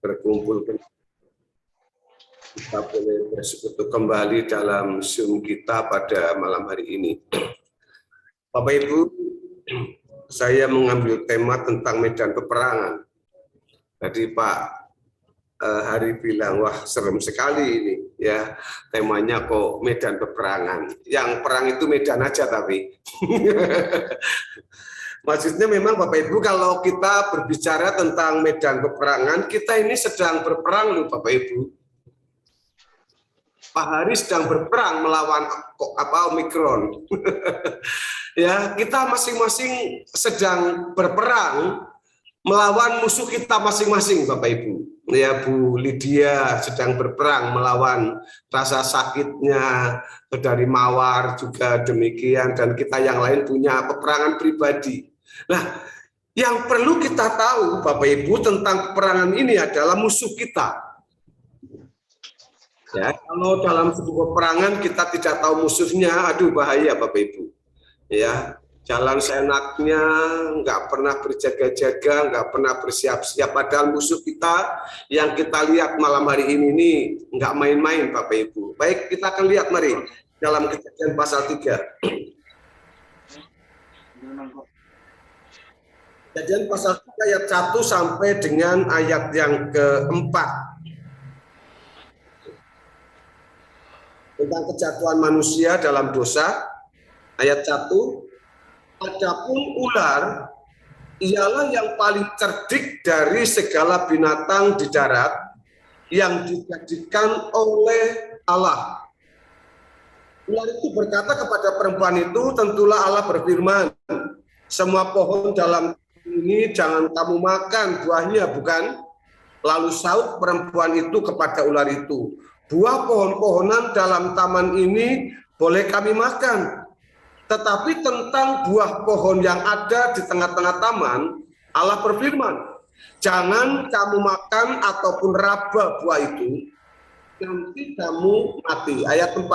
berkumpul, kita boleh bersekutu kembali dalam Zoom kita pada malam hari ini. Bapak Ibu, saya mengambil tema tentang medan peperangan. Tadi Pak Hari bilang, wah serem sekali ini ya, temanya kok medan peperangan. Yang perang itu medan aja tapi. Maksudnya memang Bapak Ibu, kalau kita berbicara tentang medan peperangan, kita ini sedang berperang loh Bapak Ibu. Pak Hari sedang berperang melawan Omikron. Ya, kita masing-masing sedang berperang melawan musuh kita masing-masing, Bapak Ibu. Ya, Bu Lydia sedang berperang melawan rasa sakitnya, dari Mawar juga demikian, dan kita yang lain punya peperangan pribadi. Nah, yang perlu kita tahu, Bapak Ibu, tentang peperangan ini adalah musuh kita. Ya, kalau dalam sebuah peperangan kita tidak tahu musuhnya, aduh bahaya Bapak Ibu. Ya, jalan seenaknya, nggak pernah berjaga-jaga, nggak pernah bersiap-siap. Padahal musuh kita yang kita lihat malam hari ini nggak main-main Bapak Ibu. Baik, kita akan lihat mari dalam Kejadian pasal 3. Kejadian pasal 3 ayat 1 sampai dengan ayat yang keempat. Tentang kejatuhan manusia dalam dosa, ayat 1, adapun ular ialah yang paling cerdik dari segala binatang di darat yang dijadikan oleh Allah. Ular itu berkata kepada perempuan itu, tentulah Allah berfirman, semua pohon dalam ini jangan kamu makan buahnya, bukan? Lalu saut perempuan itu kepada ular itu, buah pohon-pohonan dalam taman ini boleh kami makan. Tetapi tentang buah pohon yang ada di tengah-tengah taman, Allah berfirman, jangan kamu makan ataupun raba buah itu, nanti kamu mati. Ayat 4.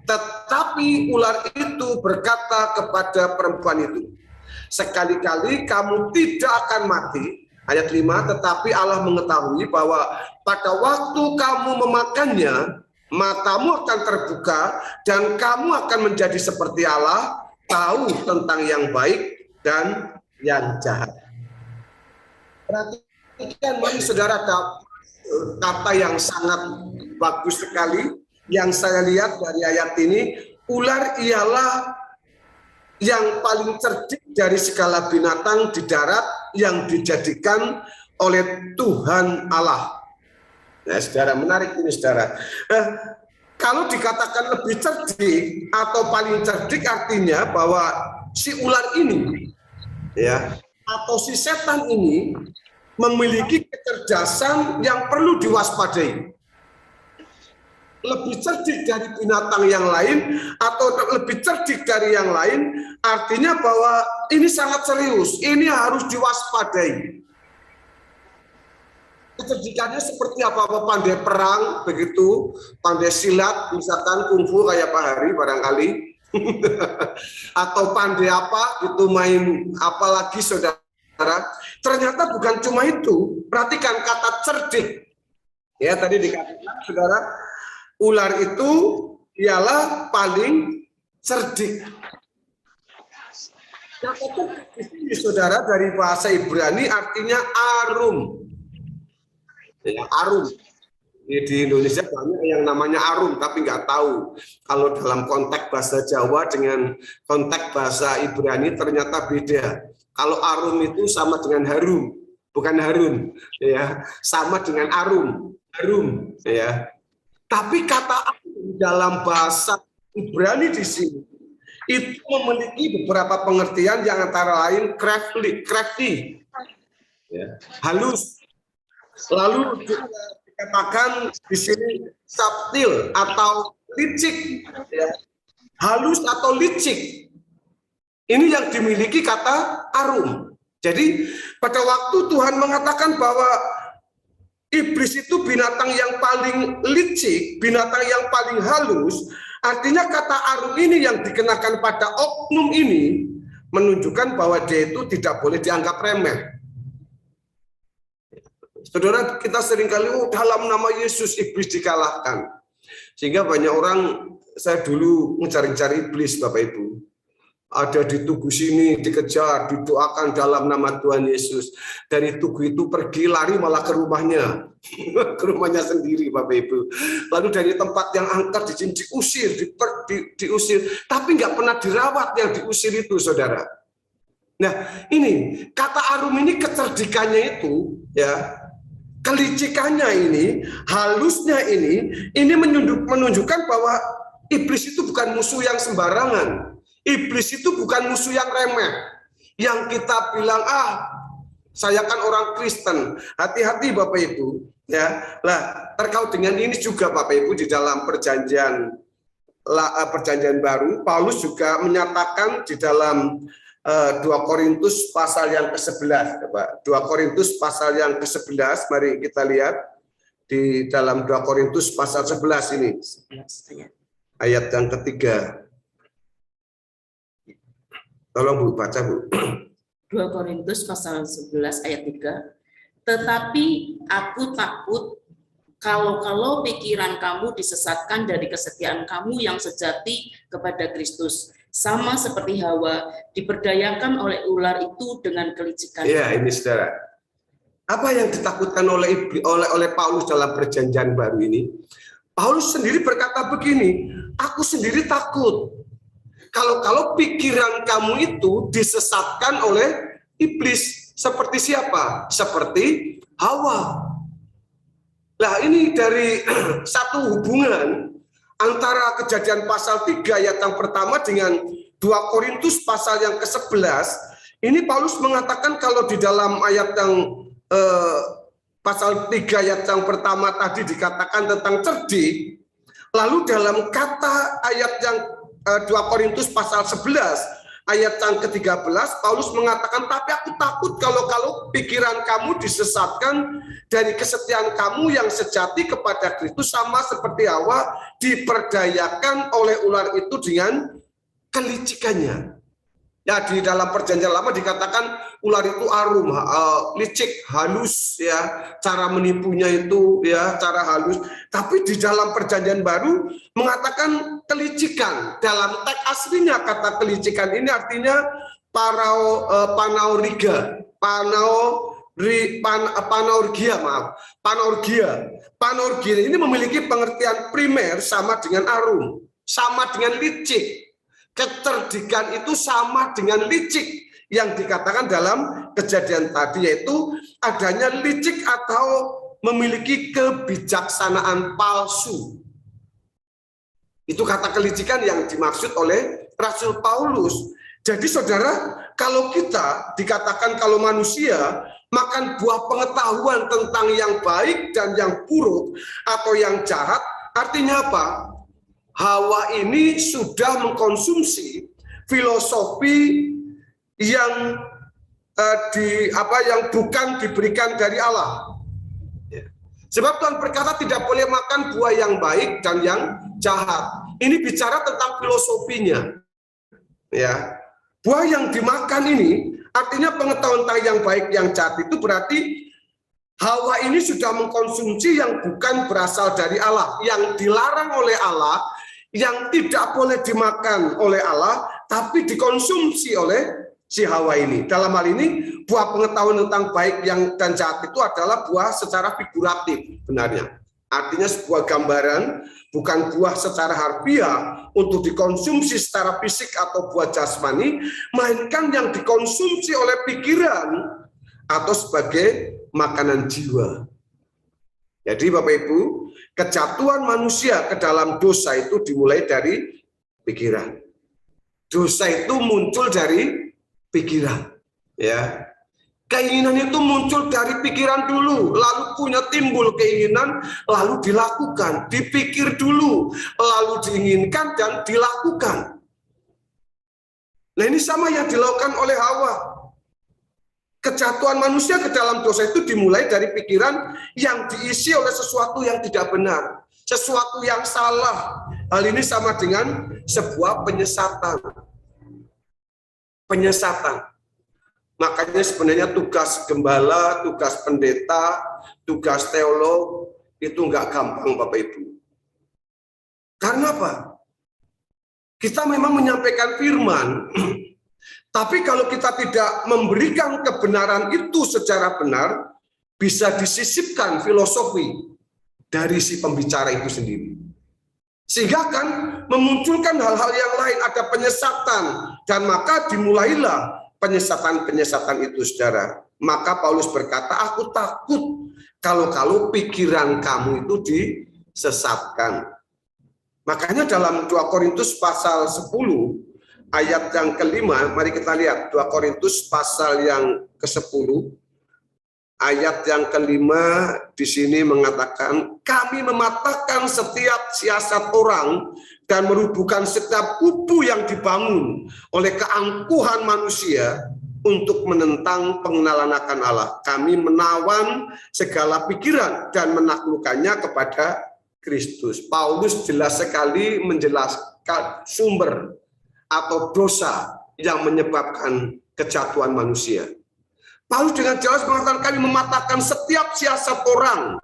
Tetapi ular itu berkata kepada perempuan itu, sekali-kali kamu tidak akan mati. Ayat 5, tetapi Allah mengetahui bahwa pada waktu kamu memakannya, matamu akan terbuka dan kamu akan menjadi seperti Allah, tahu tentang yang baik dan yang jahat. Perhatikan mari saudara, kata yang sangat bagus sekali yang saya lihat dari ayat ini, ular ialah yang paling cerdik dari segala binatang di darat yang dijadikan oleh Tuhan Allah. Nah, saudara, menarik ini saudara. Kalau dikatakan lebih cerdik atau paling cerdik artinya bahwa si ular ini, ya, atau si setan ini memiliki kecerdasan yang perlu diwaspadai. Lebih cerdik dari binatang yang lain atau lebih cerdik dari yang lain, artinya bahwa ini sangat serius, ini harus diwaspadai. Kecerdikannya seperti apa? Pandai perang, begitu, pandai silat, misalkan kungfu kayak Pak Hari barangkali, atau pandai apa, itu main apalagi saudara. Ternyata bukan cuma itu, perhatikan kata cerdik. Ya, tadi dikatakan saudara, ular itu ialah paling cerdik. Kata cerdik saudara dari bahasa Ibrani artinya arum. Ya, arum. Di Indonesia banyak yang namanya arum, tapi nggak tahu kalau dalam konteks bahasa Jawa dengan konteks bahasa Ibrani ternyata beda. Kalau arum itu sama dengan harum, bukan harun, ya, sama dengan arum, harum, ya. Tapi kata dalam bahasa Ibrani di sini itu memiliki beberapa pengertian yang antara lain crafty, ya, halus. Lalu juga dikatakan di sini subtil atau licik, ya, halus atau licik. Ini yang dimiliki kata arum. Jadi pada waktu Tuhan mengatakan bahwa iblis itu binatang yang paling licik, binatang yang paling halus, artinya kata arum ini yang dikenakan pada oknum ini menunjukkan bahwa dia itu tidak boleh dianggap remeh. Saudara, kita seringkali dalam nama Yesus iblis dikalahkan. Sehingga banyak orang, saya dulu mencari-cari iblis Bapak Ibu. Ada di tugu sini, dikejar, didoakan dalam nama Tuhan Yesus. Dari tugu itu pergi, lari malah ke rumahnya. Ke rumahnya sendiri Bapak Ibu. Lalu dari tempat yang angker diusir, diusir. Tapi nggak pernah dirawat yang diusir itu, saudara. Nah, ini kata Arum ini kecerdikannya itu, ya, kelicikannya ini, halusnya ini menunjukkan bahwa iblis itu bukan musuh yang sembarangan. Iblis itu bukan musuh yang remeh. Yang kita bilang, saya kan orang Kristen. Hati-hati Bapak Ibu, ya. Lah, terkait dengan ini juga Bapak Ibu di dalam perjanjian baru, Paulus juga menyatakan di dalam 2 Korintus pasal yang ke-11, 2 Korintus pasal yang ke-11, mari kita lihat di dalam 2 Korintus pasal 11 ini. Ayat yang ketiga. Tolong Bu, baca Bu. 2 Korintus pasal 11 ayat 3. Tetapi aku takut kalau pikiran kamu disesatkan dari kesetiaan kamu yang sejati kepada Kristus. Sama seperti Hawa diperdayakan oleh ular itu dengan kelicikan. Ya, ini saudara. Apa yang ditakutkan oleh Paulus dalam perjanjian baru ini? Paulus sendiri berkata begini, aku sendiri takut. Kalau pikiran kamu itu disesatkan oleh iblis. Seperti siapa? Seperti Hawa. Nah, ini dari satu hubungan antara Kejadian pasal 3 ayat yang pertama dengan 2 Korintus pasal yang ke-11. Ini Paulus mengatakan kalau di dalam ayat yang pasal 3 ayat yang pertama tadi dikatakan tentang cerdik, lalu dalam kata ayat yang 2 Korintus pasal 11 ayat yang ke-13, Paulus mengatakan, tapi aku takut kalau pikiran kamu disesatkan dari kesetiaan kamu yang sejati kepada Kristus, sama seperti Hawa diperdayakan oleh ular itu dengan kelicikannya. Ya, di dalam perjanjian lama dikatakan ular itu arum, licik, halus, ya, cara menipunya itu, ya, cara halus. Tapi di dalam perjanjian baru mengatakan kelicikan. Dalam teks aslinya kata kelicikan ini artinya panaurgia. Panaurgia ini memiliki pengertian primer sama dengan arum, sama dengan licik. Kecerdikan itu sama dengan licik yang dikatakan dalam Kejadian tadi, yaitu adanya licik atau memiliki kebijaksanaan palsu. Itu kata kelicikan yang dimaksud oleh Rasul Paulus. Jadi saudara, kalau kita dikatakan kalau manusia makan buah pengetahuan tentang yang baik dan yang buruk atau yang jahat, artinya apa? Hawa ini sudah mengkonsumsi filosofi yang yang bukan diberikan dari Allah. Sebab Tuhan berkata tidak boleh makan buah yang baik dan yang jahat. Ini bicara tentang filosofinya. Ya, buah yang dimakan ini artinya pengetahuan tentang yang baik yang jahat, itu berarti Hawa ini sudah mengkonsumsi yang bukan berasal dari Allah, yang dilarang oleh Allah, yang tidak boleh dimakan oleh Allah, tapi dikonsumsi oleh si Hawa ini. Dalam hal ini, buah pengetahuan tentang baik dan jahat itu adalah buah secara figuratif benarnya. Artinya sebuah gambaran, bukan buah secara harfiah untuk dikonsumsi secara fisik atau buah jasmani, melainkan yang dikonsumsi oleh pikiran atau sebagai makanan jiwa. Jadi Bapak Ibu, kejatuhan manusia ke dalam dosa itu dimulai dari pikiran. Dosa itu muncul dari pikiran, ya. Keinginan itu muncul dari pikiran dulu, lalu timbul keinginan, lalu dilakukan, dipikir dulu, lalu diinginkan dan dilakukan. Nah, ini sama yang dilakukan oleh Hawa. Kejatuhan manusia ke dalam dosa itu dimulai dari pikiran yang diisi oleh sesuatu yang tidak benar, sesuatu yang salah. Hal ini sama dengan sebuah penyesatan. Makanya sebenarnya tugas gembala, tugas pendeta, tugas teolog itu nggak gampang Bapak Ibu. Karena apa? Kita memang menyampaikan firman, tapi kalau kita tidak memberikan kebenaran itu secara benar, bisa disisipkan filosofi dari si pembicara itu sendiri. Sehingga kan memunculkan hal-hal yang lain, ada penyesatan, dan maka dimulailah penyesatan-penyesatan itu, saudara. Maka Paulus berkata, aku takut kalau pikiran kamu itu disesatkan. Makanya dalam 2 Korintus pasal 10 ayat yang kelima, mari kita lihat 2 Korintus pasal yang ke-10 ayat yang kelima di sini mengatakan, kami mematahkan setiap siasat orang dan merubuhkan setiap kubu yang dibangun oleh keangkuhan manusia untuk menentang pengenalan akan Allah. Kami menawan segala pikiran dan menaklukkannya kepada Kristus. Paulus jelas sekali menjelaskan sumber atau dosa yang menyebabkan kejatuhan manusia. Paulus dengan jelas mengatakan kami mematahkan setiap siasat orang.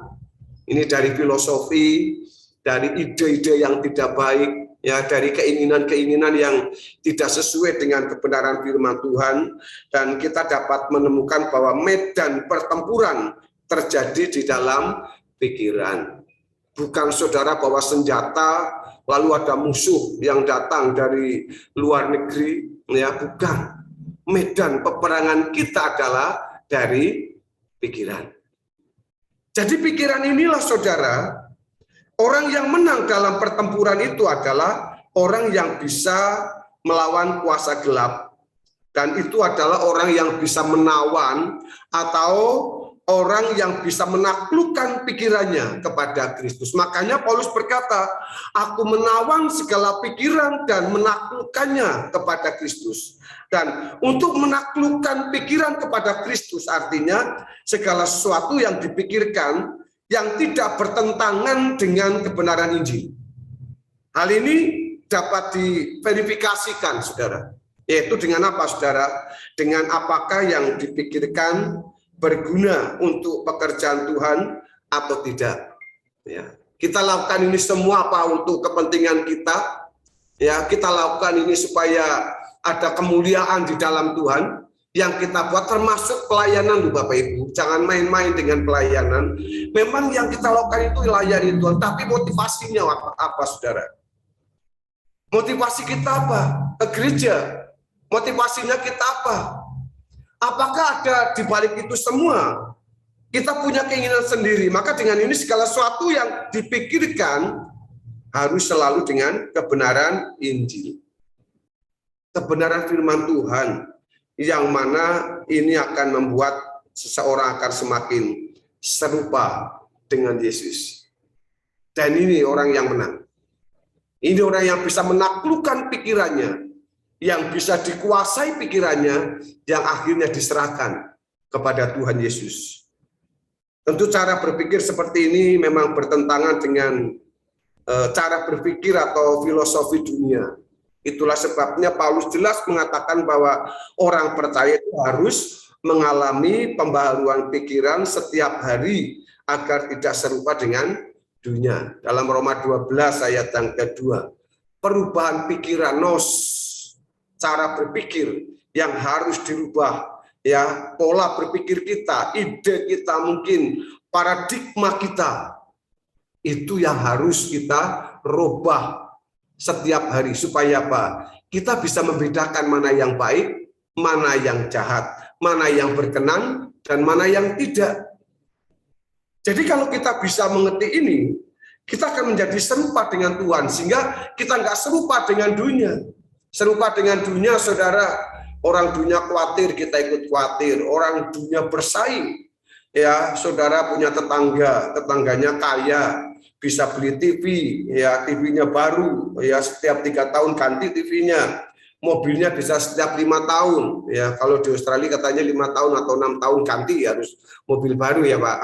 Ini dari filosofi, dari ide-ide yang tidak baik, ya, dari keinginan-keinginan yang tidak sesuai dengan kebenaran firman Tuhan, dan kita dapat menemukan bahwa medan pertempuran terjadi di dalam pikiran. Bukan saudara bawa senjata lalu ada musuh yang datang dari luar negeri, ya, bukan. Medan peperangan kita adalah dari pikiran. Jadi pikiran inilah saudara, orang yang menang dalam pertempuran itu adalah orang yang bisa melawan kuasa gelap. Dan itu adalah orang yang bisa menawan atau orang yang bisa menaklukkan pikirannya kepada Kristus. Makanya Paulus berkata, aku menawan segala pikiran dan menaklukkannya kepada Kristus. Dan untuk menaklukkan pikiran kepada Kristus artinya segala sesuatu yang dipikirkan yang tidak bertentangan dengan kebenaran Injil. Hal ini dapat diverifikasikan, saudara. Yaitu dengan apa, saudara? Dengan apakah yang dipikirkan berguna untuk pekerjaan Tuhan atau tidak. Ya, kita lakukan ini semua apa untuk kepentingan kita. Ya, kita lakukan ini supaya ada kemuliaan di dalam Tuhan yang kita buat, termasuk pelayanan loh Bapak Ibu. Jangan main-main dengan pelayanan. Memang yang kita lakukan itu layani Tuhan, tapi motivasinya apa, saudara? Motivasi kita apa? Ke gereja. Motivasinya kita apa? Apakah ada di balik itu semua? Kita punya keinginan sendiri. Maka dengan ini segala sesuatu yang dipikirkan harus selalu dengan kebenaran Injil. Kebenaran firman Tuhan yang mana ini akan membuat seseorang akan semakin serupa dengan Yesus. Dan ini orang yang menang. Ini orang yang bisa menaklukkan pikirannya, yang bisa dikuasai pikirannya, yang akhirnya diserahkan kepada Tuhan Yesus. Tentu cara berpikir seperti ini memang bertentangan dengan cara berpikir atau filosofi dunia. Itulah sebabnya Paulus jelas mengatakan bahwa orang percaya itu harus mengalami pembaharuan pikiran setiap hari agar tidak serupa dengan dunia. Dalam Roma 12 ayat yang kedua, perubahan pikiran, cara berpikir yang harus dirubah, ya, pola berpikir kita, ide kita, mungkin paradigma kita, itu yang harus kita rubah setiap hari supaya apa? Kita bisa membedakan mana yang baik, mana yang jahat, mana yang berkenan, dan mana yang tidak. Jadi kalau kita bisa mengerti ini, kita akan menjadi serupa dengan Tuhan, sehingga kita nggak serupa dengan dunia. Serupa dengan dunia, saudara, orang dunia khawatir, kita ikut khawatir. Orang dunia bersaing, ya, saudara punya tetangganya kaya, bisa beli TV, ya, TV-nya baru, ya, setiap 3 tahun ganti TV-nya. Mobilnya bisa setiap 5 tahun, ya, kalau di Australia katanya 5 tahun atau 6 tahun ganti harus mobil baru, ya Pak.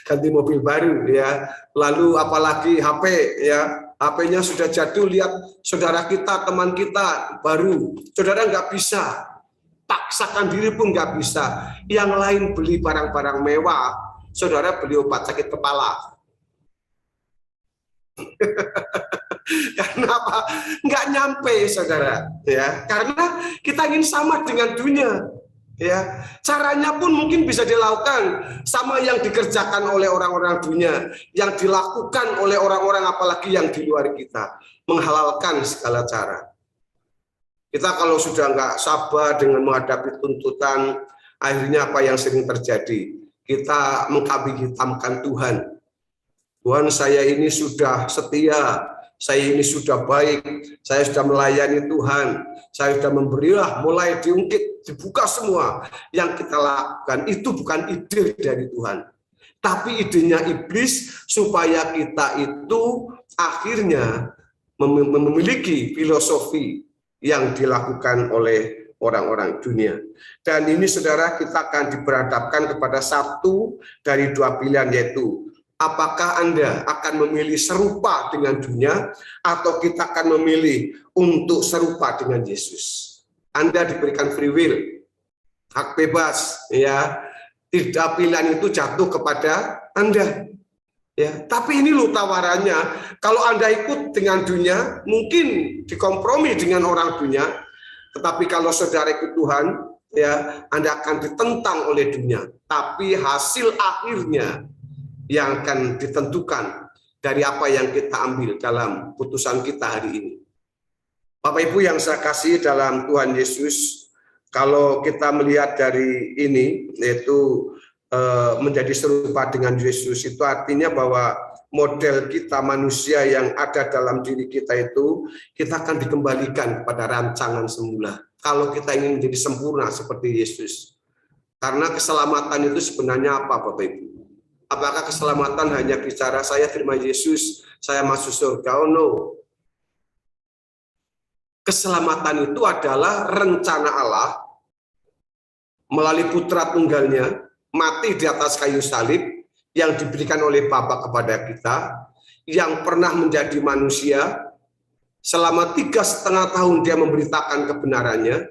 Ganti mobil baru, ya. Lalu apalagi HP, ya, HP-nya sudah jadul, lihat saudara kita, teman kita baru, saudara nggak bisa, paksakan diri pun nggak bisa. Yang lain beli barang-barang mewah, saudara beli obat sakit kepala. Karena apa? Nggak nyampe, saudara. Ya, karena kita ingin sama dengan dunia. Ya, caranya pun mungkin bisa dilakukan sama yang dikerjakan oleh orang-orang dunia, yang dilakukan oleh orang-orang apalagi yang di luar kita, menghalalkan segala cara. Kita kalau sudah nggak sabar dengan menghadapi tuntutan, akhirnya apa yang sering terjadi? Kita mengkambing hitamkan Tuhan. Tuhan, saya ini sudah setia, saya ini sudah baik, saya sudah melayani Tuhan, saya sudah memberilah, mulai diungkit, dibuka semua yang kita lakukan. Itu bukan ide dari Tuhan, tapi idenya iblis supaya kita itu akhirnya memiliki filosofi yang dilakukan oleh orang-orang dunia. Dan ini saudara, kita akan diberhadapkan kepada satu dari dua pilihan, yaitu apakah Anda akan memilih serupa dengan dunia atau kita akan memilih untuk serupa dengan Yesus? Anda diberikan free will, hak bebas, ya. Tidak, pilihan itu jatuh kepada Anda. Ya, tapi ini loh tawarannya. Kalau Anda ikut dengan dunia, mungkin dikompromi dengan orang dunia. Tetapi kalau saudara ikut Tuhan, ya, Anda akan ditentang oleh dunia. Tapi hasil akhirnya yang akan ditentukan dari apa yang kita ambil dalam putusan kita hari ini. Bapak Ibu yang saya kasih dalam Tuhan Yesus, kalau kita melihat dari ini, yaitu menjadi serupa dengan Yesus, itu artinya bahwa model kita manusia yang ada dalam diri kita itu, kita akan dikembalikan kepada rancangan semula. Kalau kita ingin menjadi sempurna seperti Yesus. Karena keselamatan itu sebenarnya apa, Bapak Ibu? Apakah keselamatan hanya bicara saya terima Yesus, saya masuk surga? Oh no. Keselamatan itu adalah rencana Allah melalui putra tunggalnya mati di atas kayu salib yang diberikan oleh Bapa kepada kita, yang pernah menjadi manusia selama 3,5 tahun dia memberitakan kebenarannya.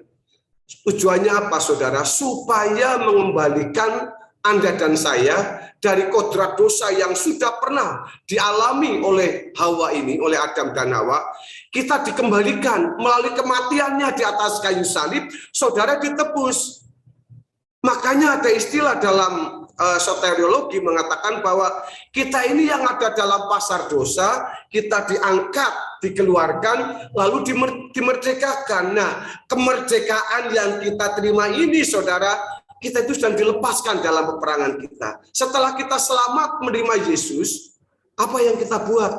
Tujuannya apa, saudara? Supaya mengembalikan Anda dan saya dari kodrat dosa yang sudah pernah dialami oleh Hawa ini, oleh Adam dan Hawa. Kita dikembalikan melalui kematiannya di atas kayu salib, saudara ditebus. Makanya ada istilah dalam soteriologi mengatakan bahwa kita ini yang ada dalam pasar dosa, kita diangkat, dikeluarkan, lalu dimerdekakan. Nah, kemerdekaan yang kita terima ini, saudara, kita itu sedang dilepaskan dalam peperangan kita. Setelah kita selamat menerima Yesus, apa yang kita buat?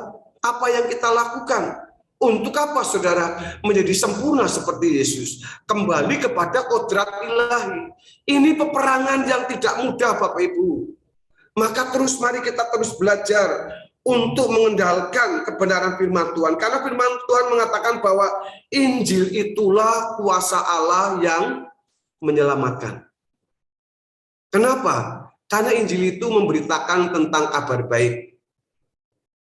Apa yang kita lakukan? Untuk apa, saudara? Menjadi sempurna seperti Yesus. Kembali kepada kodrat ilahi. Ini peperangan yang tidak mudah, Bapak Ibu. Maka mari kita terus belajar untuk mengendalikan kebenaran firman Tuhan. Karena firman Tuhan mengatakan bahwa Injil itulah kuasa Allah yang menyelamatkan. Kenapa? Karena Injil itu memberitakan tentang kabar baik.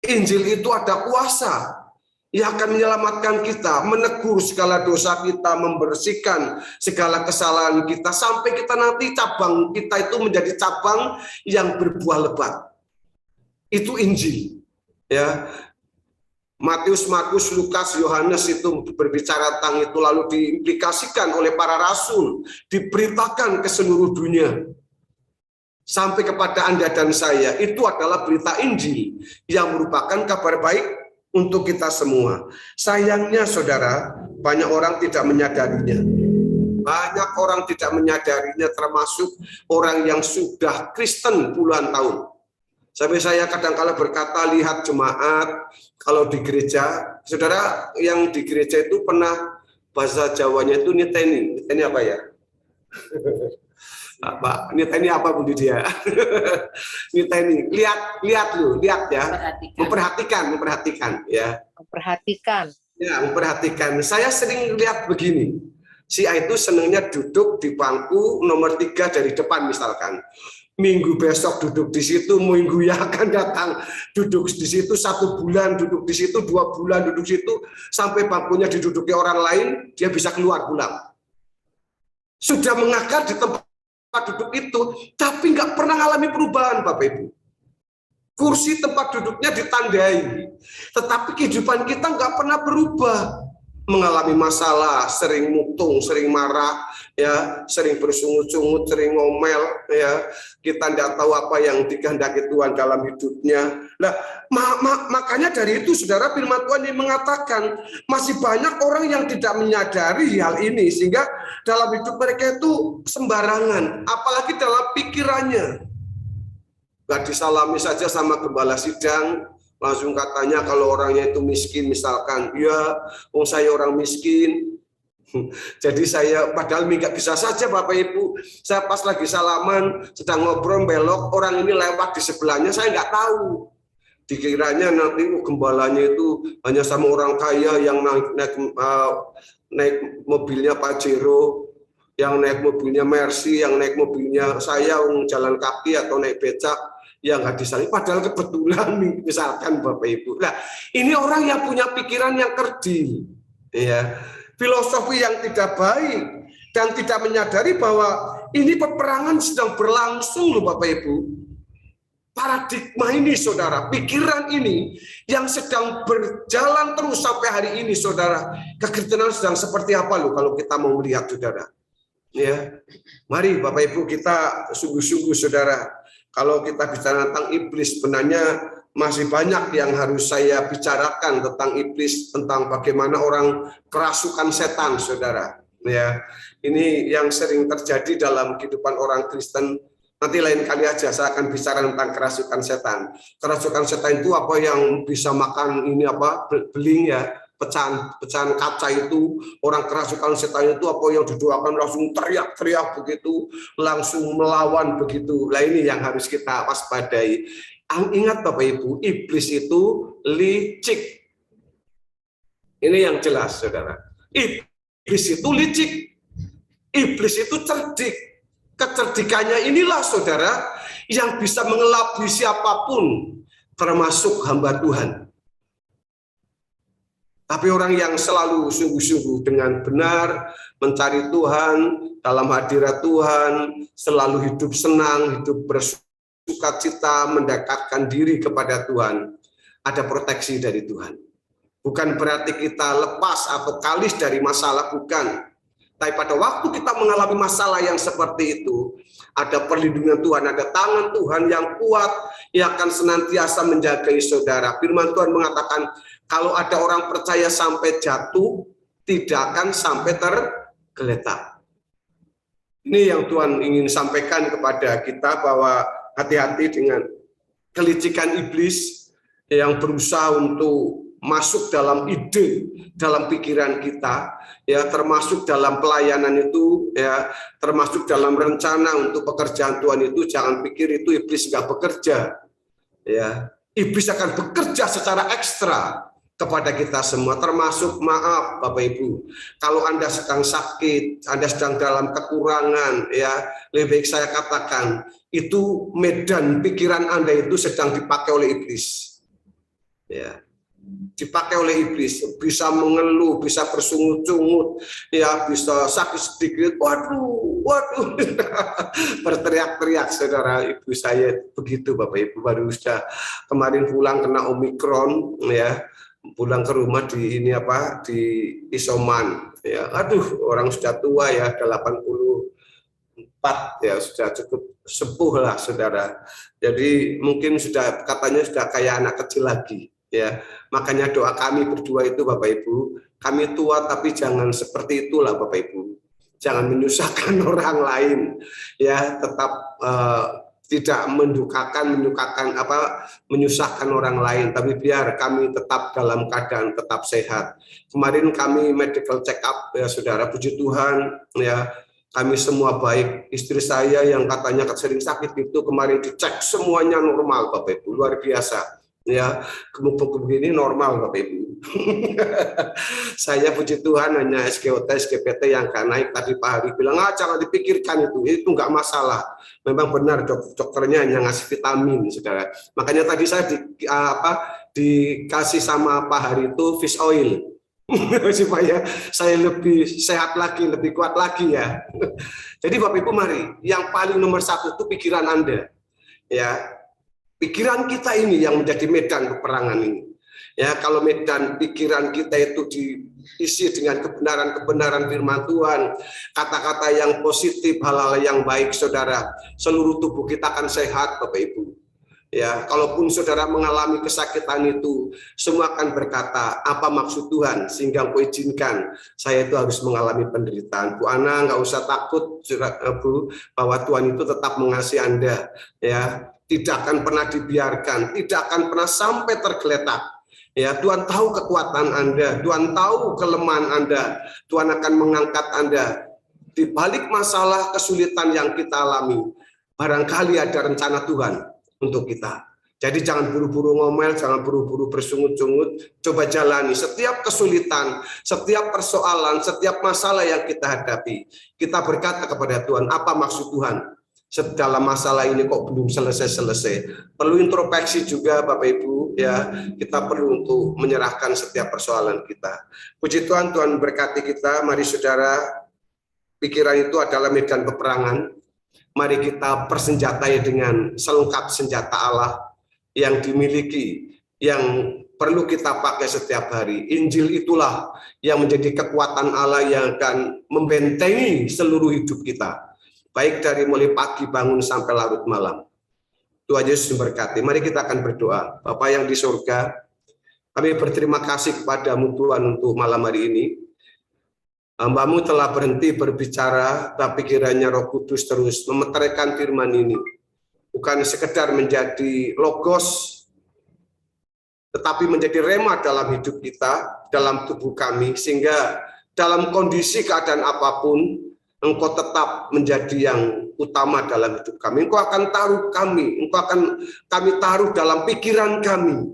Injil itu ada kuasa yang akan menyelamatkan kita, menegur segala dosa kita, membersihkan segala kesalahan kita, sampai kita nanti cabang kita itu menjadi cabang yang berbuah lebat. Itu Injil. Ya, Matius, Markus, Lukas, Yohanes itu berbicara tentang itu, lalu diimplikasikan oleh para rasul, diberitakan ke seluruh dunia. Sampai kepada Anda dan saya, itu adalah berita Injil yang merupakan kabar baik untuk kita semua. Sayangnya, saudara, banyak orang tidak menyadarinya. Banyak orang tidak menyadarinya, termasuk orang yang sudah Kristen puluhan tahun. Sampai saya kadang-kala berkata, lihat jemaat, kalau di gereja, saudara yang di gereja itu pernah bahasa Jawanya itu niteni. Niteni apa ya? Pak, niteni apa Bu Lydia? Niteni, lihat ya. Memperhatikan ya. Memperhatikan. Saya sering lihat begini. Si A itu senangnya duduk di bangku nomor 3 dari depan misalkan. Minggu besok duduk di situ, minggu yang akan datang duduk di situ 1 bulan, duduk di situ 2 bulan, duduk di situ sampai bangkunya diduduki orang lain, dia bisa keluar pulang. Sudah mengakar di tempat duduk itu, tapi nggak pernah mengalami perubahan, Bapak Ibu. Kursi tempat duduknya ditandai, tetapi kehidupan kita nggak pernah berubah. Mengalami masalah, sering mutung, sering marah, ya, sering bersungut-sungut, sering ngomel, ya. Kita tidak tahu apa yang dikehendaki Tuhan dalam hidupnya. Nah, makanya dari itu, saudara, firman Tuhan ini mengatakan masih banyak orang yang tidak menyadari hal ini, sehingga dalam hidup mereka itu sembarangan, apalagi dalam pikirannya. Gak disalami saja sama gembala sidang, langsung katanya kalau orangnya itu miskin, misalkan, ya, saya orang miskin. Jadi saya, padahal nggak bisa saja Bapak Ibu, saya pas lagi salaman, sedang ngobrol belok, orang ini lewat di sebelahnya, saya nggak tahu. Dikiranya nanti gembalanya itu hanya sama orang kaya yang naik mobilnya Pajero, yang naik mobilnya Mercy, yang naik mobilnya saya jalan kaki atau naik becak. Yang nggak disalih, padahal kebetulan misalkan Bapak Ibu. Nah, ini orang yang punya pikiran yang kerdil, ya, filosofi yang tidak baik dan tidak menyadari bahwa ini peperangan sedang berlangsung loh Bapak Ibu. Paradigma ini, saudara, pikiran ini yang sedang berjalan terus sampai hari ini, saudara. Kekristenan sedang seperti apa loh kalau kita mau melihat, saudara? Ya, mari Bapak Ibu kita sungguh-sungguh, saudara. Kalau kita bicara tentang iblis, sebenarnya masih banyak yang harus saya bicarakan tentang iblis, tentang bagaimana orang kerasukan setan, saudara. Ya, ini yang sering terjadi dalam kehidupan orang Kristen. Nanti lain kali aja saya akan bicara tentang kerasukan setan. Kerasukan setan itu apa yang bisa makan ini apa beling ya. Pecahan kaca itu, orang kerasukan setan itu apa yang didoakan langsung teriak-teriak begitu, langsung melawan begitu. Nah ini yang harus kita waspadai. Ingat Bapak Ibu, iblis itu licik. Ini yang jelas, saudara. Iblis itu licik. Iblis itu cerdik. Kecerdikannya inilah, saudara, yang bisa mengelabui siapapun, termasuk hamba Tuhan. Tapi orang yang selalu sungguh-sungguh dengan benar mencari Tuhan, dalam hadirat Tuhan, selalu hidup senang, hidup bersukacita, mendekatkan diri kepada Tuhan, ada proteksi dari Tuhan. Bukan berarti kita lepas atau kalis dari masalah, bukan. Tapi pada waktu kita mengalami masalah yang seperti itu, ada perlindungan Tuhan, ada tangan Tuhan yang kuat, yang akan senantiasa menjaga saudara. Firman Tuhan mengatakan, kalau ada orang percaya sampai jatuh, tidak akan sampai tergeletak. Ini yang Tuhan ingin sampaikan kepada kita, bahwa hati-hati dengan kelicikan iblis yang berusaha untuk masuk dalam ide, dalam pikiran kita, ya, termasuk dalam pelayanan itu, ya, termasuk dalam rencana untuk pekerjaan Tuhan itu. Jangan pikir itu iblis nggak bekerja, ya. Iblis akan bekerja secara ekstra kepada kita semua, termasuk, maaf Bapak Ibu, kalau Anda sedang sakit, Anda sedang dalam kekurangan, ya, lebih baik saya katakan itu medan pikiran Anda itu sedang dipakai oleh iblis, ya, dipakai oleh iblis, bisa mengeluh, bisa bersungut-sungut, ya, bisa sakit sedikit, waduh, berteriak-teriak, saudara. Ibu saya begitu Bapak Ibu, baru sudah kemarin pulang kena Omikron, ya, pulang ke rumah di isoman, ya, aduh, orang sudah tua ya, 84 ya, sudah cukup sepuh lah, saudara. Jadi mungkin sudah katanya sudah kayak anak kecil lagi, ya. Makanya doa kami berdua itu Bapak Ibu, kami tua tapi jangan seperti itulah Bapak Ibu, jangan menyusahkan orang lain, ya, tetap tidak menyusahkan orang lain, tapi biar kami tetap dalam keadaan tetap sehat. Kemarin kami medical check up, ya, saudara, puji Tuhan, ya, kami semua baik. Istri saya yang katanya sering sakit itu kemarin dicek semuanya normal Bapak Ibu, luar biasa, ya, gemuk-gemuk begini normal Bapak Ibu. Saya puji Tuhan hanya SGOT, SGPT yang gak naik. Tadi Pak Hari bilang, jangan dipikirkan itu nggak masalah. Memang benar dokternya hanya ngasih vitamin, saudara. Makanya tadi saya dikasih sama Pak Hari itu fish oil, supaya saya lebih sehat lagi, lebih kuat lagi ya. Jadi Bapak Ibu mari, yang paling nomor satu itu pikiran Anda. Ya, pikiran kita ini yang menjadi medan peperangan ini. Ya, kalau medan pikiran kita itu diisi dengan kebenaran-kebenaran firman Tuhan, kata-kata yang positif, hal-hal yang baik, saudara, seluruh tubuh kita akan sehat, Bapak Ibu. Ya, kalaupun saudara mengalami kesakitan itu, semua akan berkata, apa maksud Tuhan sehingga Engkau izinkan saya itu harus mengalami penderitaan. Bu Ana, nggak usah takut, Bu, bahwa Tuhan itu tetap mengasihi Anda. Ya, tidak akan pernah dibiarkan, tidak akan pernah sampai tergeletak. Ya, Tuhan tahu kekuatan Anda, Tuhan tahu kelemahan Anda, Tuhan akan mengangkat Anda. Di balik masalah kesulitan yang kita alami, barangkali ada rencana Tuhan untuk kita. Jadi jangan buru-buru ngomel, jangan buru-buru bersungut-sungut, coba jalani setiap kesulitan, setiap persoalan, setiap masalah yang kita hadapi. Kita berkata kepada Tuhan, apa maksud Tuhan? Dalam masalah ini kok belum selesai-selesai. Perlu introspeksi juga Bapak Ibu, ya. Kita perlu untuk menyerahkan setiap persoalan kita. Puji Tuhan, Tuhan berkati kita. Mari saudara, pikiran itu adalah medan peperangan. Mari kita persenjatai dengan selengkap senjata Allah yang dimiliki, yang perlu kita pakai setiap hari. Injil itulah yang menjadi kekuatan Allah yang akan membentengi seluruh hidup kita, baik dari mulai pagi bangun sampai larut malam. Tuhan Yesus memberkati. Mari kita akan berdoa. Bapa yang di surga, kami berterima kasih kepadamu Tuhan untuk malam hari ini. Hamba-Mu telah berhenti berbicara, tapi kiranya Roh Kudus terus memeteraikan firman ini. Bukan sekedar menjadi logos, tetapi menjadi rema dalam hidup kita, dalam tubuh kami, sehingga dalam kondisi keadaan apapun, Engkau tetap menjadi yang utama dalam hidup kami. Engkau akan taruh kami, Engkau akan kami taruh dalam pikiran kami.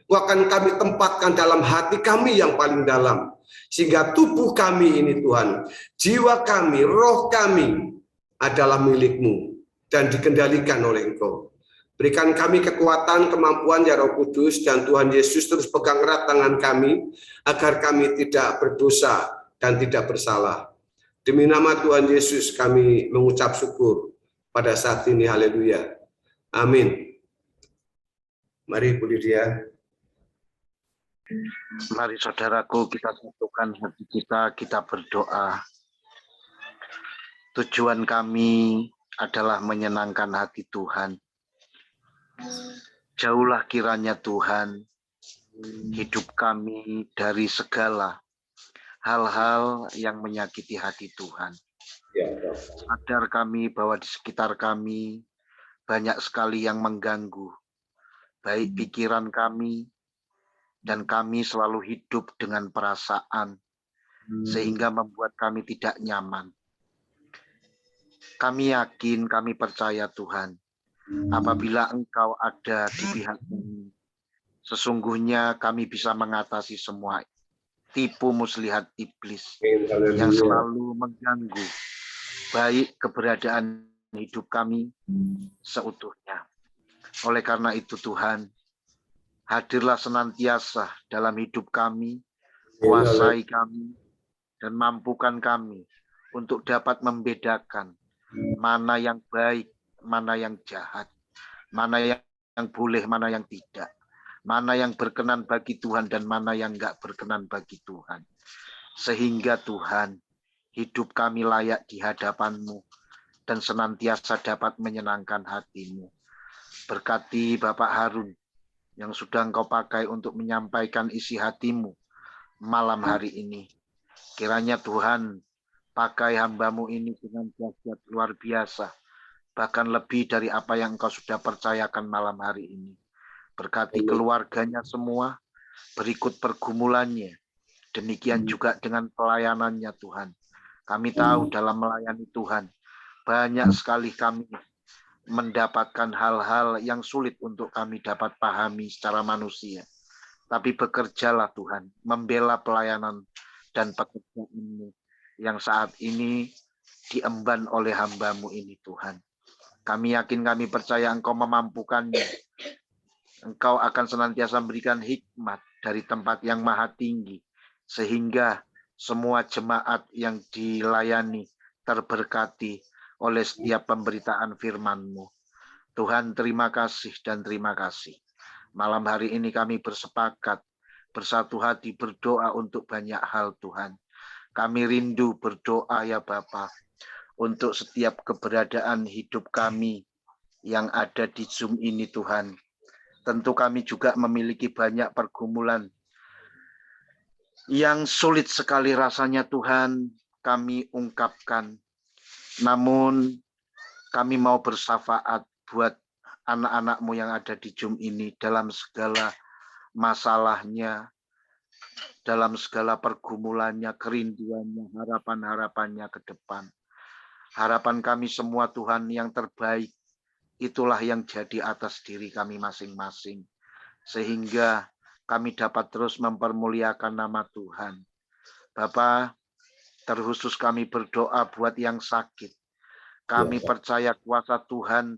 Engkau akan kami tempatkan dalam hati kami yang paling dalam. Sehingga tubuh kami ini Tuhan, jiwa kami, roh kami adalah milik-Mu dan dikendalikan oleh Engkau. Berikan kami kekuatan, kemampuan ya Roh Kudus, dan Tuhan Yesus terus pegang erat tangan kami, agar kami tidak berdosa dan tidak bersalah. Demi nama Tuhan Yesus kami mengucap syukur pada saat ini, haleluya. Amin. Mari Bu Lydia. Mari saudaraku, kita satukan hati kita berdoa. Tujuan kami adalah menyenangkan hati Tuhan. Jauhlah kiranya Tuhan hidup kami dari segala hal-hal yang menyakiti hati Tuhan. Sadar kami bahwa di sekitar kami banyak sekali yang mengganggu, baik pikiran kami, dan kami selalu hidup dengan perasaan, sehingga membuat kami tidak nyaman. Kami yakin, kami percaya Tuhan, apabila Engkau ada di pihak kami, sesungguhnya kami bisa mengatasi semua tipu muslihat iblis yang selalu mengganggu, baik keberadaan hidup kami seutuhnya. Oleh karena itu Tuhan, hadirlah senantiasa dalam hidup kami, kuasai kami, dan mampukan kami untuk dapat membedakan mana yang baik, mana yang jahat, mana yang boleh, mana yang tidak, mana yang berkenan bagi Tuhan dan mana yang enggak berkenan bagi Tuhan. Sehingga Tuhan, hidup kami layak di hadapan-Mu dan senantiasa dapat menyenangkan hati-Mu. Berkati Bapak Harun yang sudah Engkau pakai untuk menyampaikan isi hati-Mu malam hari ini. Kiranya Tuhan pakai hamba-Mu ini dengan dahsyat luar biasa, bahkan lebih dari apa yang Engkau sudah percayakan malam hari ini. Berkati keluarganya semua, berikut pergumulannya, demikian juga dengan pelayanannya Tuhan. Kami tahu dalam melayani Tuhan, banyak sekali kami mendapatkan hal-hal yang sulit untuk kami dapat pahami secara manusia. Tapi bekerjalah Tuhan, membela pelayanan dan pekerjaan-Mu yang saat ini diemban oleh hamba-Mu ini Tuhan. Kami yakin, kami percaya Engkau memampukannya. Engkau akan senantiasa memberikan hikmat dari tempat yang maha tinggi, sehingga semua jemaat yang dilayani terberkati oleh setiap pemberitaan firman-Mu. Tuhan, terima kasih dan terima kasih. Malam hari ini kami bersepakat, bersatu hati berdoa untuk banyak hal Tuhan. Kami rindu berdoa ya Bapa, untuk setiap keberadaan hidup kami yang ada di Zoom ini Tuhan. Tentu kami juga memiliki banyak pergumulan yang sulit sekali rasanya Tuhan kami ungkapkan. Namun kami mau bersyafaat buat anak-anak-Mu yang ada di Zoom ini dalam segala masalahnya, dalam segala pergumulannya, kerinduannya, harapan-harapannya ke depan. Harapan kami semua Tuhan yang terbaik, itulah yang jadi atas diri kami masing-masing. Sehingga kami dapat terus mempermuliakan nama Tuhan. Bapa, terkhusus kami berdoa buat yang sakit. Kami percaya kuasa Tuhan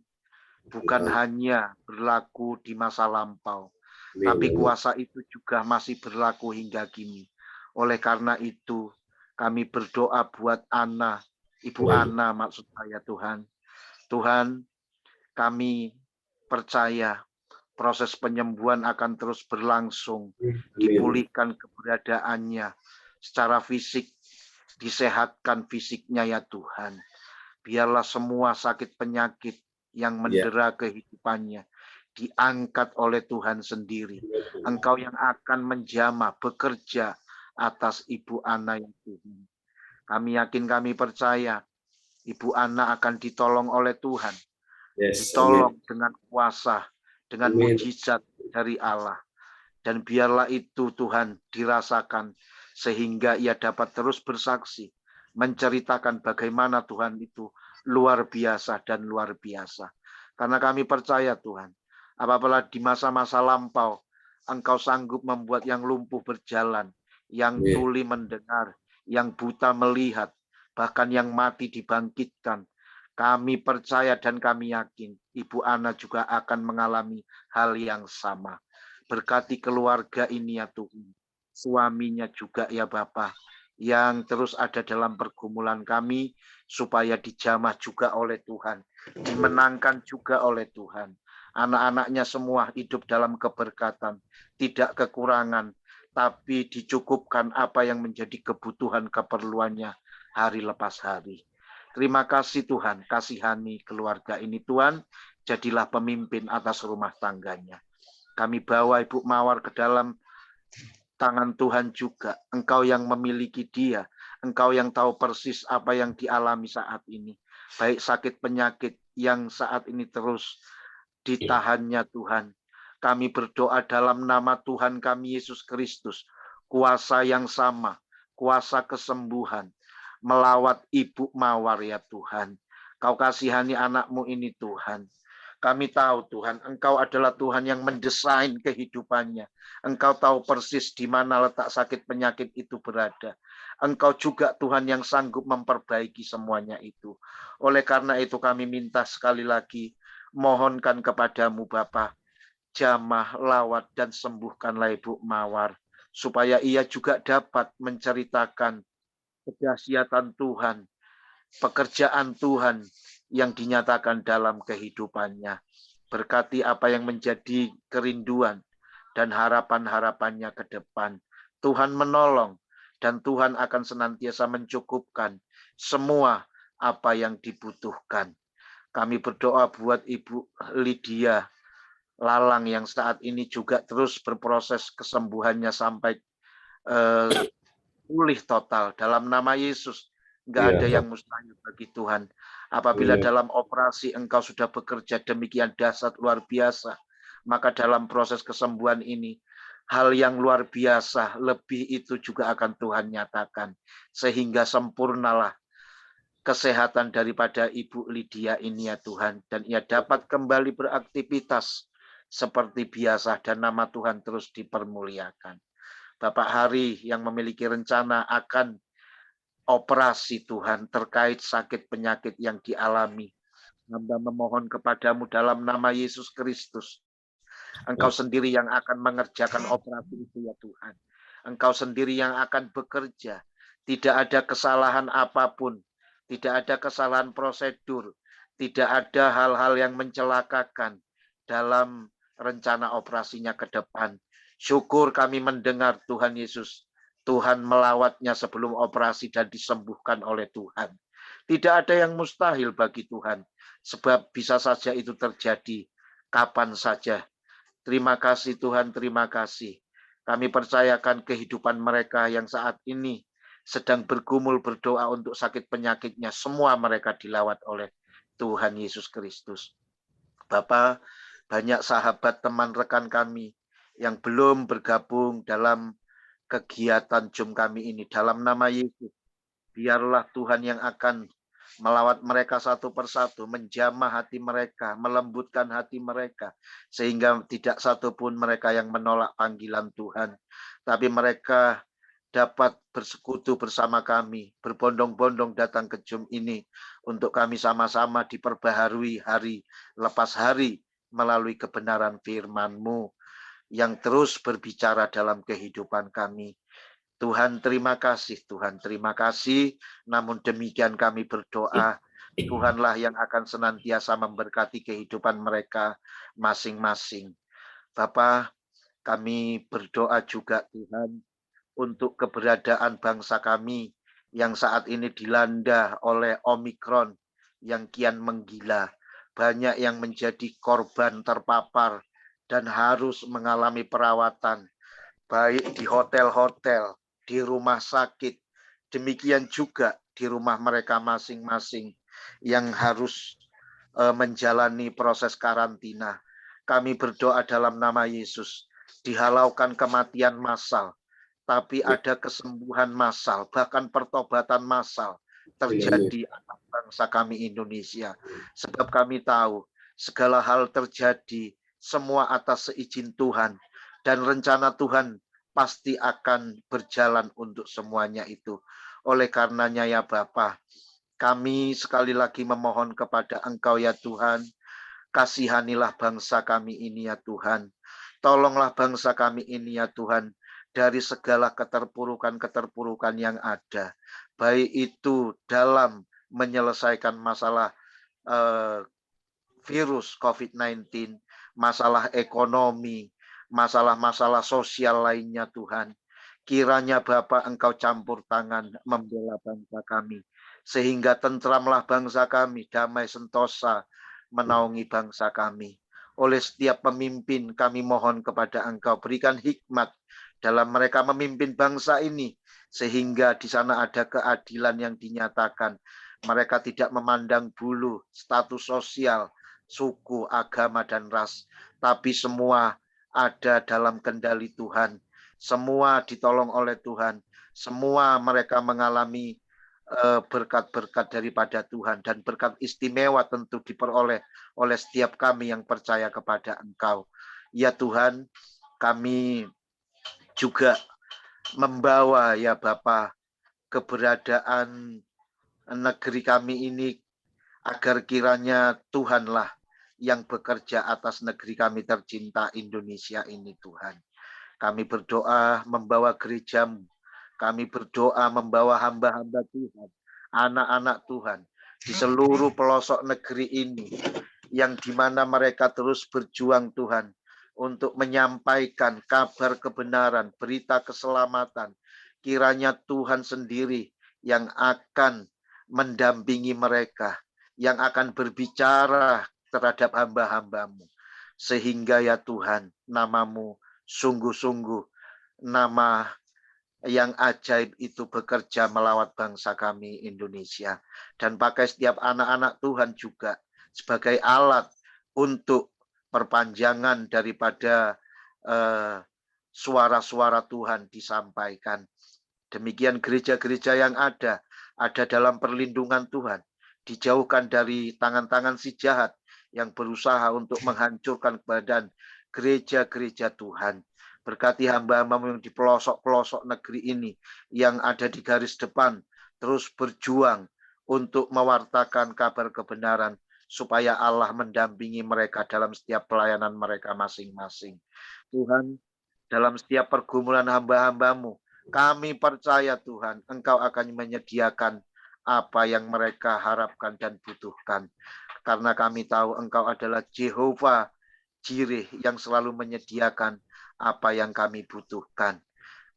bukan hanya berlaku di masa lampau, tapi kuasa itu juga masih berlaku hingga kini. Oleh karena itu, kami berdoa buat Ana, Ibu Ana maksud saya Tuhan. Tuhan, kami percaya proses penyembuhan akan terus berlangsung, dipulihkan keberadaannya secara fisik, disehatkan fisiknya ya Tuhan. Biarlah semua sakit penyakit yang mendera kehidupannya diangkat oleh Tuhan sendiri. Engkau yang akan menjamah, bekerja atas Ibu Ana ya Tuhan. Kami yakin, kami percaya Ibu Ana akan ditolong oleh Tuhan. Ditolong dengan kuasa, dengan mujizat dari Allah. Dan biarlah itu Tuhan dirasakan sehingga ia dapat terus bersaksi, menceritakan bagaimana Tuhan itu luar biasa dan luar biasa. Karena kami percaya Tuhan, apabila di masa-masa lampau, Engkau sanggup membuat yang lumpuh berjalan, yang tuli mendengar, yang buta melihat, bahkan yang mati dibangkitkan. Kami percaya dan kami yakin Ibu Ana juga akan mengalami hal yang sama. Berkati keluarga ini ya Tuhan. Suaminya juga ya Bapa, yang terus ada dalam pergumulan kami, supaya dijamah juga oleh Tuhan, dimenangkan juga oleh Tuhan. Anak-anaknya semua hidup dalam keberkatan, tidak kekurangan, tapi dicukupkan apa yang menjadi kebutuhan keperluannya hari lepas hari. Terima kasih Tuhan, kasihani keluarga ini Tuhan, jadilah pemimpin atas rumah tangganya. Kami bawa Ibu Mawar ke dalam tangan Tuhan juga. Engkau yang memiliki dia. Engkau yang tahu persis apa yang dialami saat ini. Baik sakit penyakit yang saat ini terus ditahannya Tuhan. Kami berdoa dalam nama Tuhan kami Yesus Kristus. Kuasa yang sama, kuasa kesembuhan, melawat Ibu Mawar ya Tuhan. Kau kasihani anak-Mu ini Tuhan. Kami tahu Tuhan, Engkau adalah Tuhan yang mendesain kehidupannya. Engkau tahu persis di mana letak sakit penyakit itu berada. Engkau juga Tuhan yang sanggup memperbaiki semuanya itu. Oleh karena itu kami minta sekali lagi, mohonkan kepadamu Bapa, jamah, lawat, dan sembuhkanlah Ibu Mawar. Supaya ia juga dapat menceritakan kedahsyatan Tuhan, pekerjaan Tuhan yang dinyatakan dalam kehidupannya. Berkati apa yang menjadi kerinduan dan harapan-harapannya ke depan. Tuhan menolong dan Tuhan akan senantiasa mencukupkan semua apa yang dibutuhkan. Kami berdoa buat Ibu Lydia Lalang yang saat ini juga terus berproses kesembuhannya sampai pulih total. Dalam nama Yesus, enggak ada yang mustahil bagi Tuhan. Apabila dalam operasi Engkau sudah bekerja demikian dahsyat luar biasa, maka dalam proses kesembuhan ini, hal yang luar biasa lebih itu juga akan Tuhan nyatakan. Sehingga sempurnalah kesehatan daripada Ibu Lydia ini ya Tuhan. Dan ia dapat kembali beraktivitas seperti biasa dan nama Tuhan terus dipermuliakan. Bapak Hari yang memiliki rencana akan operasi Tuhan terkait sakit penyakit yang dialami. Hamba memohon kepadamu dalam nama Yesus Kristus. Engkau sendiri yang akan mengerjakan operasi itu ya Tuhan. Engkau sendiri yang akan bekerja. Tidak ada kesalahan apapun, tidak ada kesalahan prosedur, tidak ada hal-hal yang mencelakakan dalam rencana operasinya ke depan. Syukur kami mendengar Tuhan Yesus, Tuhan melawatnya sebelum operasi dan disembuhkan oleh Tuhan. Tidak ada yang mustahil bagi Tuhan, sebab bisa saja itu terjadi kapan saja. Terima kasih Tuhan, terima kasih. Kami percayakan kehidupan mereka yang saat ini sedang bergumul berdoa untuk sakit penyakitnya. Semua mereka dilawat oleh Tuhan Yesus Kristus. Bapa, banyak sahabat, teman, rekan kami yang belum bergabung dalam kegiatan Zoom kami ini. Dalam nama Yesus, biarlah Tuhan yang akan melawat mereka satu persatu, menjamah hati mereka, melembutkan hati mereka, sehingga tidak satupun mereka yang menolak panggilan Tuhan. Tapi mereka dapat bersekutu bersama kami, berbondong-bondong datang ke Zoom ini, untuk kami sama-sama diperbaharui hari lepas hari melalui kebenaran firman-Mu yang terus berbicara dalam kehidupan kami. Tuhan terima kasih, Tuhan terima kasih. Namun demikian kami berdoa, Tuhanlah yang akan senantiasa memberkati kehidupan mereka masing-masing. Bapa, kami berdoa juga Tuhan untuk keberadaan bangsa kami yang saat ini dilanda oleh Omikron yang kian menggila. Banyak yang menjadi korban terpapar dan harus mengalami perawatan, baik di hotel-hotel, di rumah sakit, demikian juga di rumah mereka masing-masing yang harus menjalani proses karantina. Kami berdoa dalam nama Yesus, dihalaukan kematian massal, tapi ada kesembuhan massal, bahkan pertobatan massal terjadi atas bangsa kami Indonesia. Sebab kami tahu segala hal terjadi semua atas seizin Tuhan, dan rencana Tuhan pasti akan berjalan untuk semuanya itu. Oleh karenanya ya Bapa, kami sekali lagi memohon kepada Engkau ya Tuhan, kasihanilah bangsa kami ini ya Tuhan. Tolonglah bangsa kami ini ya Tuhan, dari segala keterpurukan-keterpurukan yang ada. Baik itu dalam menyelesaikan masalah virus COVID-19, masalah ekonomi, masalah-masalah sosial lainnya Tuhan. Kiranya Bapa Engkau campur tangan membela bangsa kami, sehingga tentramlah bangsa kami, damai sentosa menaungi bangsa kami. Oleh setiap pemimpin kami mohon kepada Engkau, berikan hikmat dalam mereka memimpin bangsa ini, sehingga di sana ada keadilan yang dinyatakan. Mereka tidak memandang bulu, status sosial, suku, agama, dan ras, tapi semua ada dalam kendali Tuhan. Semua ditolong oleh Tuhan. Semua mereka mengalami berkat-berkat daripada Tuhan, dan berkat istimewa tentu diperoleh oleh setiap kami yang percaya kepada Engkau. Ya Tuhan, kami juga membawa ya Bapa keberadaan negeri kami ini, agar kiranya Tuhanlah yang bekerja atas negeri kami tercinta Indonesia ini Tuhan. Kami berdoa membawa gereja-Mu. Kami berdoa membawa hamba-hamba Tuhan, anak-anak Tuhan di seluruh pelosok negeri ini, yang dimana mereka terus berjuang Tuhan untuk menyampaikan kabar kebenaran, berita keselamatan. Kiranya Tuhan sendiri yang akan mendampingi mereka, yang akan berbicara terhadap hamba-hamba-Mu. Sehingga ya Tuhan, nama-Mu sungguh-sungguh nama yang ajaib itu bekerja melawat bangsa kami Indonesia. Dan pakai setiap anak-anak Tuhan juga sebagai alat untuk perpanjangan daripada suara-suara Tuhan disampaikan. Demikian gereja-gereja yang ada dalam perlindungan Tuhan, dijauhkan dari tangan-tangan si jahat yang berusaha untuk menghancurkan badan gereja-gereja Tuhan. Berkati hamba-hamba-Mu yang di pelosok-pelosok negeri ini, yang ada di garis depan, terus berjuang untuk mewartakan kabar kebenaran, supaya Allah mendampingi mereka dalam setiap pelayanan mereka masing-masing. Tuhan, dalam setiap pergumulan hamba-hambamu. Kami percaya Tuhan, Engkau akan menyediakan apa yang mereka harapkan dan butuhkan. Karena kami tahu Engkau adalah Jehovah Jireh yang selalu menyediakan apa yang kami butuhkan.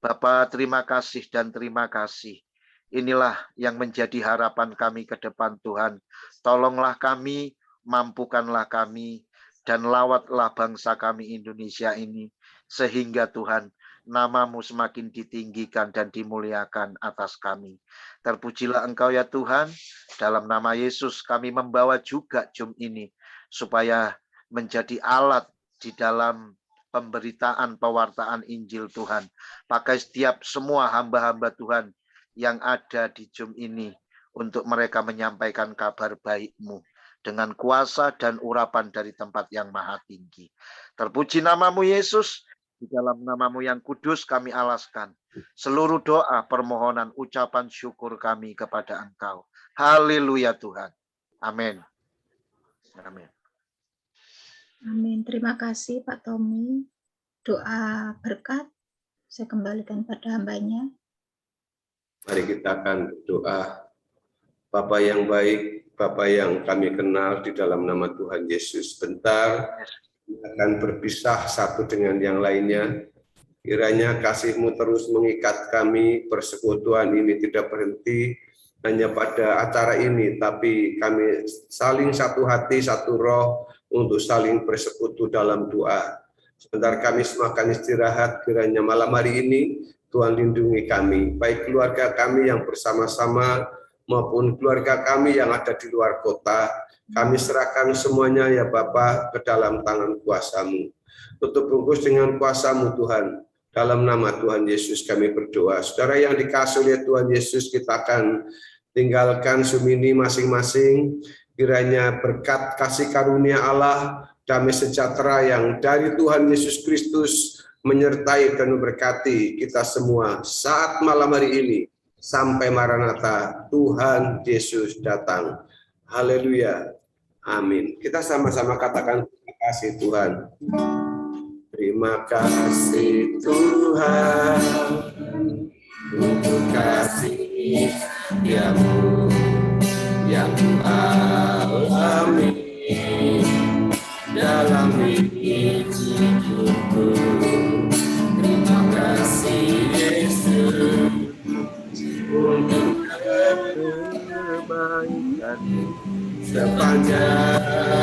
Bapa, terima kasih dan terima kasih. Inilah yang menjadi harapan kami ke depan Tuhan. Tolonglah kami, mampukanlah kami, dan lawatlah bangsa kami Indonesia ini. Sehingga Tuhan, nama-Mu semakin ditinggikan dan dimuliakan atas kami. Terpujilah Engkau ya Tuhan. Dalam nama Yesus kami membawa juga jum ini. Supaya menjadi alat di dalam pemberitaan, pewartaan Injil Tuhan. Pakai setiap semua hamba-hamba Tuhan yang ada di jum ini untuk mereka menyampaikan kabar baik-Mu dengan kuasa dan urapan dari tempat yang maha tinggi. Terpuji nama-Mu Yesus, di dalam nama-Mu yang kudus kami alaskan seluruh doa, permohonan, ucapan syukur kami kepada Engkau. Haleluya Tuhan. Amin. Amin. Amin. Terima kasih Pak Tommy. Doa berkat saya kembalikan pada hambanya. Mari kita akan berdoa. Bapa yang baik, Bapa yang kami kenal di dalam nama Tuhan Yesus. Bentar akan berpisah satu dengan yang lainnya. Kiranya kasih-Mu terus mengikat kami, persekutuan ini tidak berhenti hanya pada acara ini, tapi kami saling satu hati, satu roh untuk saling bersekutu dalam doa. Sebentar kami semakan istirahat, kiranya malam hari ini Tuhan lindungi kami, baik keluarga kami yang bersama-sama maupun keluarga kami yang ada di luar kota. Kami serahkan semuanya ya Bapa ke dalam tangan kuasa-Mu. Tutup bungkus dengan kuasa-Mu Tuhan. Dalam nama Tuhan Yesus kami berdoa. Saudara yang dikasihi oleh Tuhan Yesus, kita akan tinggalkan Zoom ini masing-masing. Kiranya berkat kasih karunia Allah, damai sejahtera yang dari Tuhan Yesus Kristus menyertai dan memberkati kita semua saat malam hari ini sampai Maranatha Tuhan Yesus datang. Haleluya. Amin. Kita sama-sama katakan terima kasih Tuhan. Terima kasih Tuhan untuk kasih setiamu yang alami dalam hidupku. Terima kasih Yesus untuk kebaikan sepanjang